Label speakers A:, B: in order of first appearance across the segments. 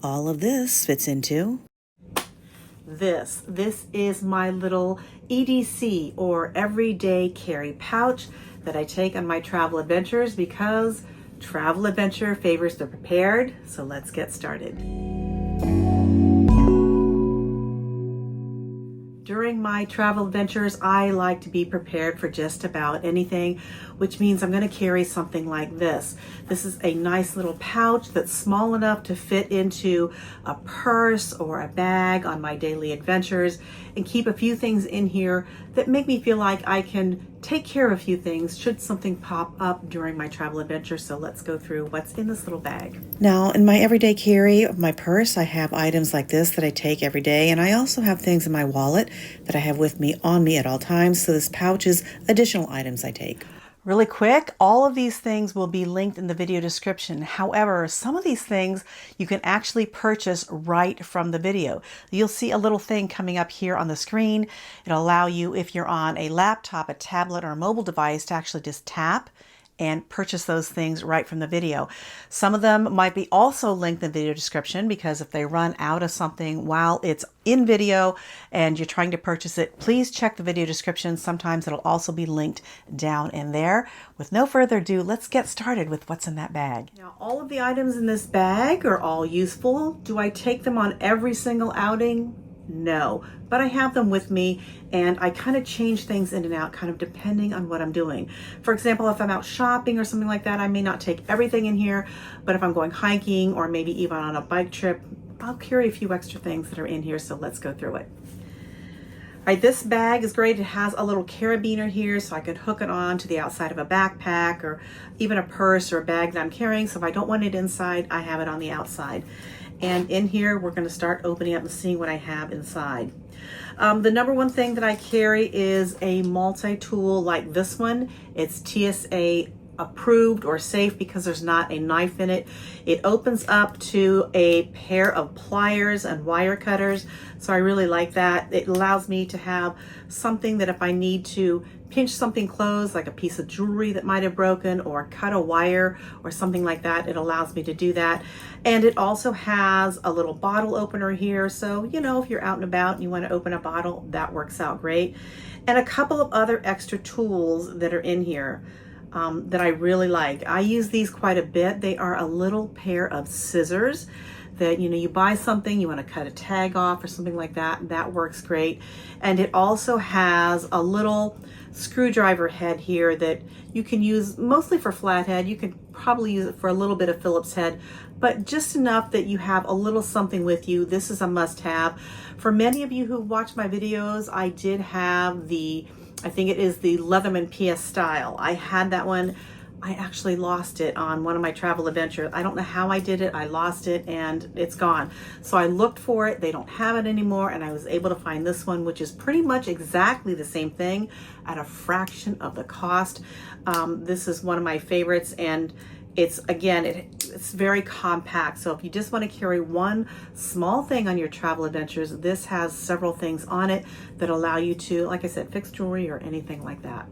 A: all of this fits into this. This is my little EDC, or everyday carry pouch, that I take on my travel adventures because travel adventure favors the prepared. So let's get started. During my travel adventures, I like to be prepared for just about anything, which means I'm going to carry something like this. This is a nice little pouch that's small enough to fit into a purse or a bag on my daily adventures, and keep a few things in here that make me feel like I can take care of a few things should something pop up during my travel adventure. So let's go through what's in this little bag. Now, in my everyday carry of my purse, I have items like this that I take every day, and I also have things in my wallet that I have with me on me at all times. So this pouch is additional items I take. Really quick, all of these things will be linked in the video description. However, some of these things you can actually purchase right from the video. You'll see a little thing coming up here on the screen. It'll allow you, if you're on a laptop, a tablet, or a mobile device, to actually just tap and purchase those things right from the video. Some of them might be also linked in the video description, because if they run out of something while it's in video and you're trying to purchase it, please check the video description. Sometimes it'll also be linked down in there. With no further ado, let's get started with what's in that bag. Now, all of the items in this bag are all useful. Do I take them on every single outing? No, but I have them with me, and I kind of change things in and out kind of depending on what I'm doing. For example, if I'm out shopping or something like that, I may not take everything in here, but if I'm going hiking or maybe even on a bike trip, I'll carry a few extra things that are in here. So let's go through it. All right, this bag is great. It has a little carabiner here, so I could hook it on to the outside of a backpack or even a purse or a bag that I'm carrying. So if I don't want it inside, I have it on the outside. And in here, we're going to start opening up and seeing what I have inside. The number one thing that I carry is a multi-tool like this one. It's TSA approved or safe because there's not a knife in it. It opens up to a pair of pliers and wire cutters, so I really like that. It allows me to have something that if I need to pinch something closed, like a piece of jewelry that might have broken, or cut a wire or something like that, it allows me to do that. And it also has a little bottle opener here, so you know, if you're out and about and you want to open a bottle, that works out great. And a couple of other extra tools that are in here that I really like. I use these quite a bit. They are a little pair of scissors that, you know, you buy something, you want to cut a tag off or something like that, that works great. And it also has a little screwdriver head here that you can use mostly for flathead. You could probably use it for a little bit of Phillips head, but just enough that you have a little something with you. This is a must-have. For many of you who watch my videos, I did have the, I think it is the Leatherman PS style. I had that one. I actually lost it on one of my travel adventures. I don't know how I did it. I lost it and it's gone. So I looked for it. They don't have it anymore. And I was able to find this one, which is pretty much exactly the same thing at a fraction of the cost. This is one of my favorites, and it's, again, it's very compact. So if you just want to carry one small thing on your travel adventures, this has several things on it that allow you to, like I said, fix jewelry or anything like that.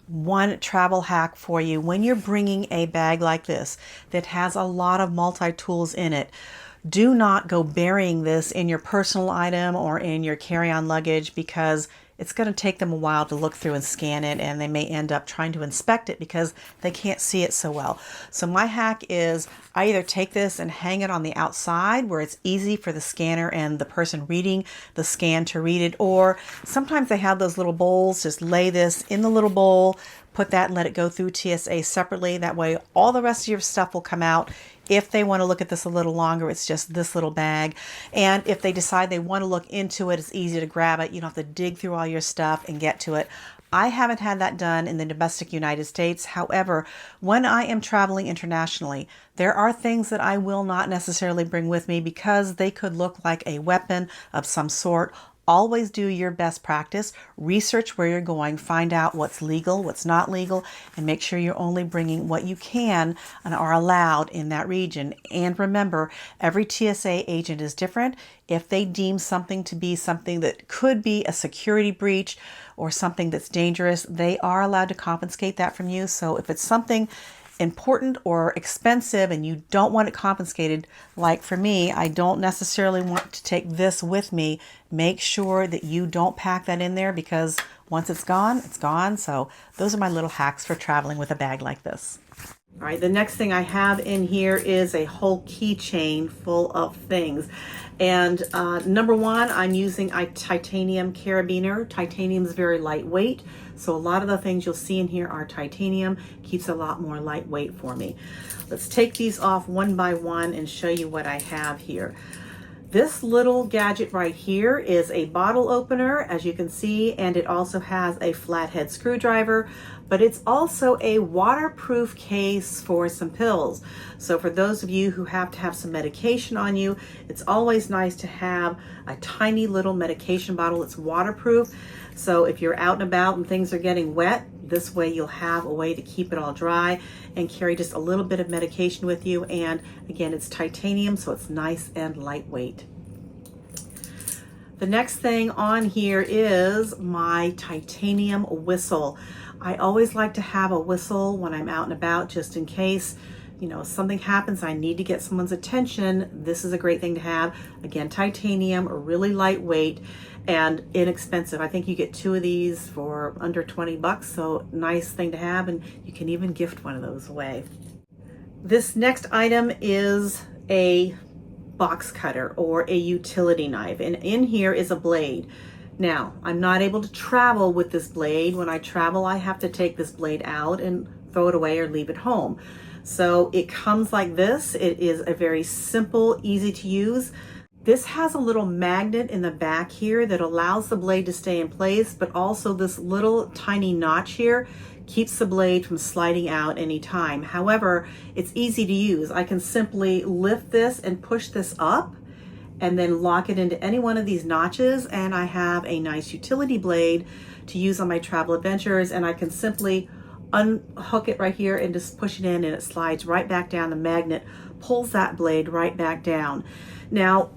A: One travel hack for you: when you're bringing a bag like this that has a lot of multi-tools in it, do not go burying this in your personal item or in your carry-on luggage, because it's going to take them a while to look through and scan it, and they may end up trying to inspect it because they can't see it so well. So my hack is I either take this and hang it on the outside where it's easy for the scanner and the person reading the scan to read it, or sometimes they have those little bowls. Just lay this in the little bowl, put that and let it go through TSA separately. That way all the rest of your stuff will come out. If they want to look at this a little longer, it's just this little bag. And if they decide they want to look into it, it's easy to grab it. You don't have to dig through all your stuff and get to it. I haven't had that done in the domestic United States. However, when I am traveling internationally, there are things that I will not necessarily bring with me because they could look like a weapon of some sort. Always do your best practice. Research where you're going, find out what's legal, what's not legal, and make sure you're only bringing what you can and are allowed in that region. And remember, every TSA agent is different. If they deem something to be something that could be a security breach or something that's dangerous, they are allowed to confiscate that from you. So if it's something important or expensive and you don't want it confiscated, like for me, I don't necessarily want to take this with me. Make sure that you don't pack that in there, because once it's gone, it's gone. So those are my little hacks for traveling with a bag like this. All right, the next thing I have in here is a whole keychain full of things. And number one, I'm using a titanium carabiner. Titanium is very lightweight, so a lot of the things you'll see in here are titanium. Keeps a lot more lightweight for me. Let's take these off one by one and show you what I have here. This little gadget right here is a bottle opener, as you can see, and it also has a flathead screwdriver, but it's also a waterproof case for some pills. So for those of you who have to have some medication on you, it's always nice to have a tiny little medication bottle that's waterproof. So if you're out and about and things are getting wet, this way you'll have a way to keep it all dry and carry just a little bit of medication with you. And again, it's titanium, so it's nice and lightweight. The next thing on here is my titanium whistle. I always like to have a whistle when I'm out and about, just in case, you know, something happens, I need to get someone's attention. This is a great thing to have. Again, titanium, really lightweight and inexpensive. I think you get 2 of these for under 20 bucks, so nice thing to have, and you can even gift one of those away. This next item is a box cutter or a utility knife, and in here is a blade. Now, I'm not able to travel with this blade. When I travel, I have to take this blade out and throw it away or leave it home. So it comes like this. It is a very simple, easy to use. This has a little magnet in the back here that allows the blade to stay in place, but also this little tiny notch here keeps the blade from sliding out anytime. However, it's easy to use. I can simply lift this and push this up and then lock it into any one of these notches, and I have a nice utility blade to use on my travel adventures, and I can simply unhook it right here and just push it in, and it slides right back down. The magnet pulls that blade right back down. Now,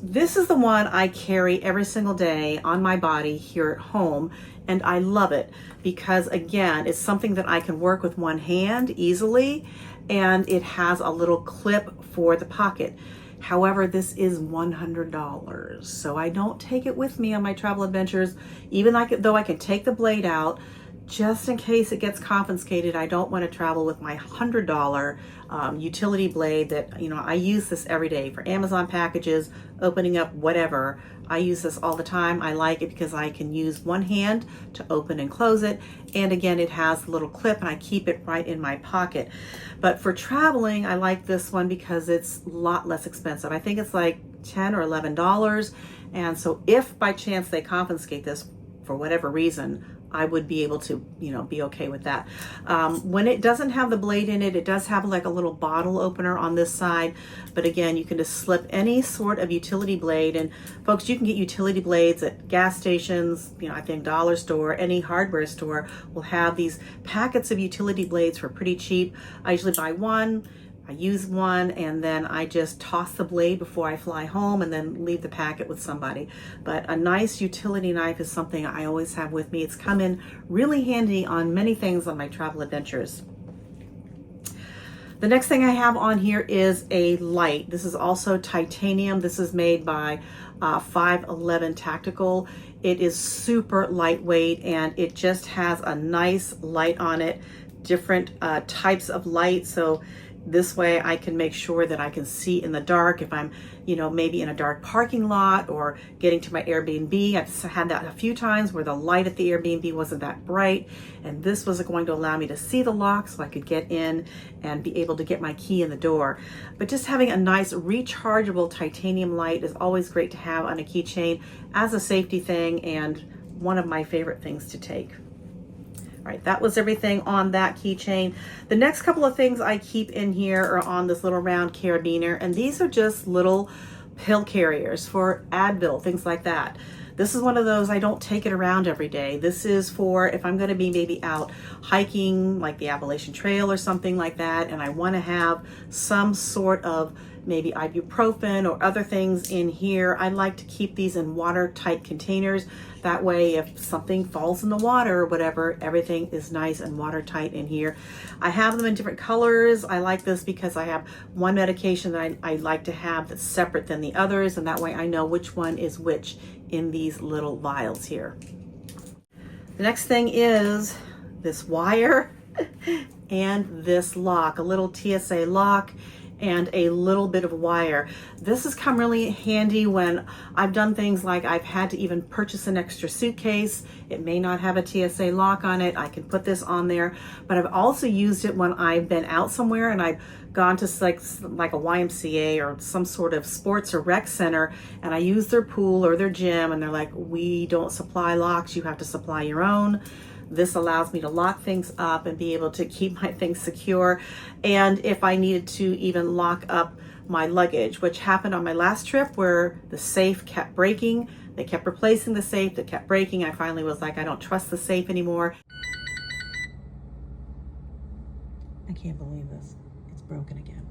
A: this is the one I carry every single day on my body here at home, and I love it because, again, it's something that I can work with one hand easily, and it has a little clip for the pocket. However, this is $100, so I don't take it with me on my travel adventures, even though I can take the blade out. Just in case it gets confiscated, I don't want to travel with my $100 utility blade that, you know, I use this every day for Amazon packages, opening up whatever. I use this all the time. I like it because I can use one hand to open and close it. And again, it has a little clip and I keep it right in my pocket. But for traveling, I like this one because it's a lot less expensive. I think it's like $10 or $11. And so if by chance they confiscate this for whatever reason, I would be able to, you know, be okay with that. When it doesn't have the blade in it, it does have like a little bottle opener on this side. But again, you can just slip any sort of utility blade. And folks, you can get utility blades at gas stations, you know, I think dollar store, any hardware store will have these packets of utility blades for pretty cheap. I usually buy one. I use one and then I just toss the blade before I fly home and then leave the packet with somebody. But a nice utility knife is something I always have with me. It's come in really handy on many things on my travel adventures. The next thing I have on here is a light. This is also titanium. This is made by 511 Tactical. It is super lightweight and it just has a nice light on it, different types of light. So this way I can make sure that I can see in the dark if I'm, you know, maybe in a dark parking lot or getting to my Airbnb. I've had that a few times where the light at the Airbnb wasn't that bright, and this was going to allow me to see the lock so I could get in and be able to get my key in the door. But just having a nice rechargeable titanium light is always great to have on a keychain as a safety thing, and one of my favorite things to take. All right, that was everything on that keychain. The next couple of things I keep in here are on this little round carabiner, and these are just little pill carriers for Advil, things like that. This is one of those, I don't take it around every day. This is for if I'm going to be maybe out hiking like the Appalachian Trail or something like that, and I want to have some sort of maybe ibuprofen or other things in here. I like to keep these in watertight containers. That way, if something falls in the water or whatever, everything is nice and watertight in here. I have them in different colors. I like this because I have one medication that I like to have that's separate than the others, and that way I know which one is which in these little vials here. The next thing is this wire and this lock, a little TSA lock and a little bit of wire. This has come really handy when I've done things like I've had to even purchase an extra suitcase. It may not have a TSA lock on it. I can put this on there, but I've also used it when I've been out somewhere and I've gone to like a YMCA or some sort of sports or rec center, and I use their pool or their gym, and they're like, we don't supply locks, you have to supply your own. This allows me to lock things up and be able to keep my things secure. And if I needed to even lock up my luggage, which happened on my last trip where the safe kept breaking. They kept replacing the safe that kept breaking. I finally was like, I don't trust the safe anymore. I can't believe this. It's broken again.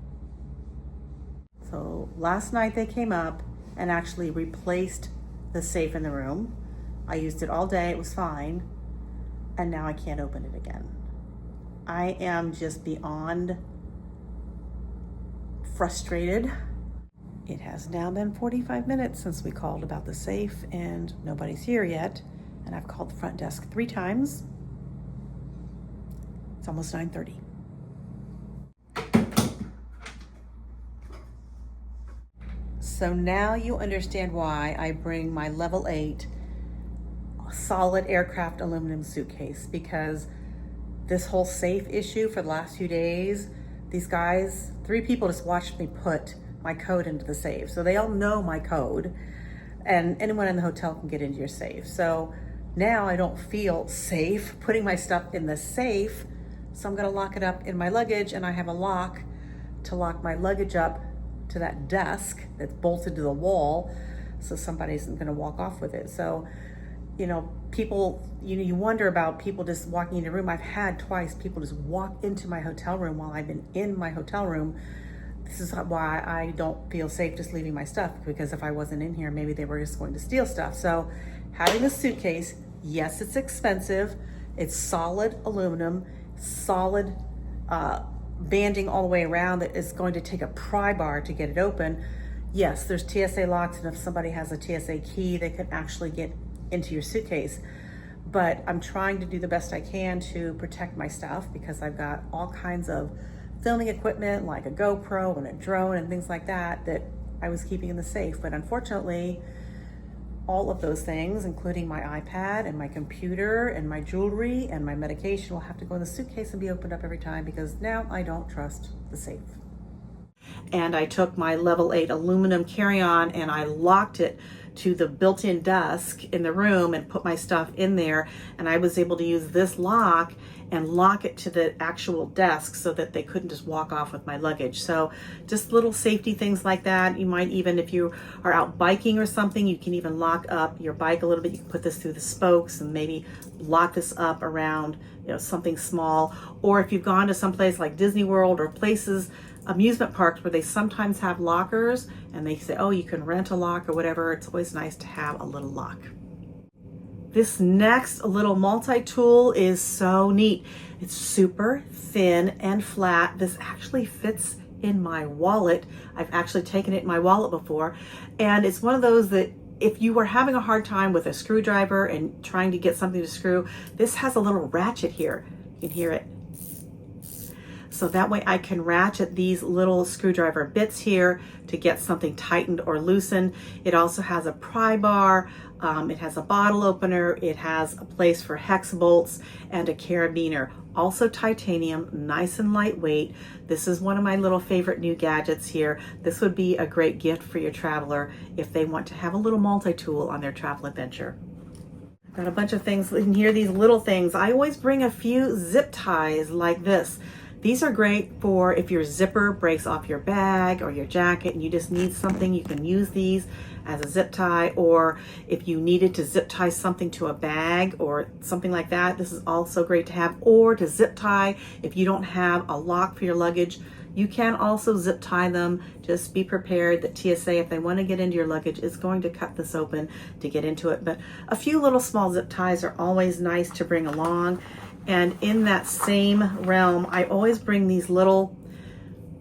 A: So last night they came up and actually replaced the safe in the room. I used it all day, it was fine. And now I can't open it again. I am just beyond frustrated. It has now been 45 minutes since we called about the safe and nobody's here yet. And I've called the front desk 3 times. It's almost 9:30. So now you understand why I bring my level 8 solid aircraft aluminum suitcase, because this whole safe issue for the last few days, these guys, 3 people just watched me put my code into the safe. So they all know my code, and anyone in the hotel can get into your safe. So now I don't feel safe putting my stuff in the safe. So I'm gonna lock it up in my luggage, and I have a lock to lock my luggage up to that desk that's bolted to the wall, so somebody isn't gonna walk off with it. So, you know, people, you wonder about people just walking into a room. I've had twice people just walk into my hotel room while I've been in my hotel room. This is why I don't feel safe just leaving my stuff, because if I wasn't in here, maybe they were just going to steal stuff. So having a suitcase, yes, it's expensive. It's solid aluminum, solid banding all the way around that is going to take a pry bar to get it open. Yes, there's TSA locks, and if somebody has a TSA key, they can actually get into your suitcase. But I'm trying to do the best I can to protect my stuff, because I've got all kinds of filming equipment like a GoPro and a drone and things like that that I was keeping in the safe. But unfortunately, all of those things, including my iPad and my computer and my jewelry and my medication, will have to go in the suitcase and be opened up every time, because now I don't trust the safe. And I took my level 8 aluminum carry-on and I locked it to the built-in desk in the room and put my stuff in there. And I was able to use this lock and lock it to the actual desk so that they couldn't just walk off with my luggage. So just little safety things like that. You might even, if you are out biking or something, you can even lock up your bike a little bit. You can put this through the spokes and maybe lock this up around, you know, something small. Or if you've gone to some place like Disney World or places, amusement parks, where they sometimes have lockers and they say, oh, you can rent a lock or whatever, it's always nice to have a little lock. This next little multi-tool is so neat. It's super thin and flat. This actually fits in my wallet. I've actually taken it in my wallet before. And it's one of those that if you were having a hard time with a screwdriver and trying to get something to screw, this has a little ratchet here. You can hear it. So that way I can ratchet these little screwdriver bits here to get something tightened or loosened. It also has a pry bar, it has a bottle opener, it has a place for hex bolts and a carabiner. Also titanium, nice and lightweight. This is one of my little favorite new gadgets here. This would be a great gift for your traveler if they want to have a little multi-tool on their travel adventure. I've got a bunch of things in here, these little things. I always bring a few zip ties like this. These are great for if your zipper breaks off your bag or your jacket and you just need something, you can use these as a zip tie. Or if you needed to zip tie something to a bag or something like that, this is also great to have. Or to zip tie if you don't have a lock for your luggage, You can also zip tie them. Just be prepared that TSA, if they want to get into your luggage, is going to cut this open to get into it. But a few little small zip ties are always nice to bring along. And in that same realm, I always bring these little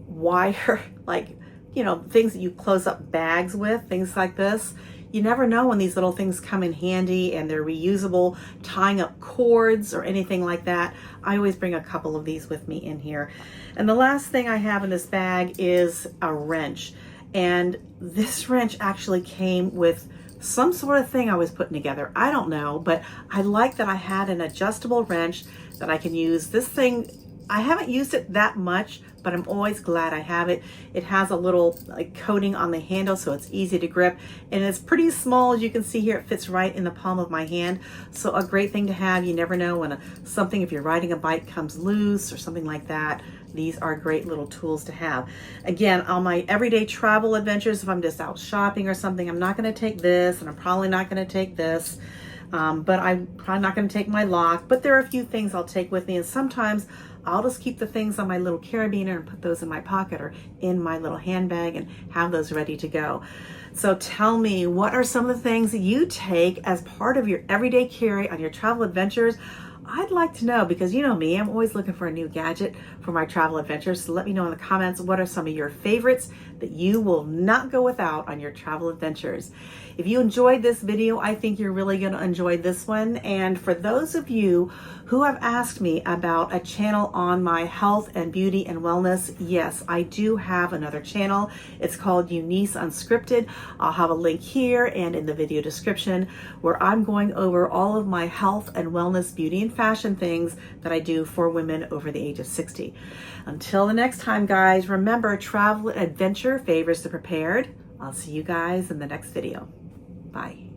A: wire, like, you know, things that you close up bags with, things like this. You never know when these little things come in handy, and they're reusable, tying up cords or anything like that. I always bring a couple of these with me in here. And the last thing I have in this bag is a wrench. And this wrench actually came with some sort of thing I was putting together. I don't know, but I like that I had an adjustable wrench that I can use. This thing, I haven't used it that much, but I'm always glad I have it. It has a little like coating on the handle, so it's easy to grip, and it's pretty small. As you can see here, it fits right in the palm of my hand. So a great thing to have. You never know when something, if you're riding a bike, comes loose or something like that. These are great little tools to have. Again, on my everyday travel adventures, if I'm just out shopping or something, I'm not going to take this, and I'm probably not going to take this. But I'm probably not going to take my lock, but there are a few things I'll take with me, and sometimes I'll just keep the things on my little carabiner and put those in my pocket or in my little handbag and have those ready to go. So tell me, what are some of the things that you take as part of your everyday carry on your travel adventures? I'd like to know, because you know me, I'm always looking for a new gadget for my travel adventures. So let me know in the comments, what are some of your favorites that you will not go without on your travel adventures? If you enjoyed this video, I think you're really going to enjoy this one. And for those of you who have asked me about a channel on my health and beauty and wellness, yes, I do have another channel. It's called Eunice Unscripted. I'll have a link here and in the video description, where I'm going over all of my health and wellness, beauty and fashion things that I do for women over the age of 60. Until the next time, guys, remember, travel and adventure favors the prepared. I'll see you guys in the next video. Bye.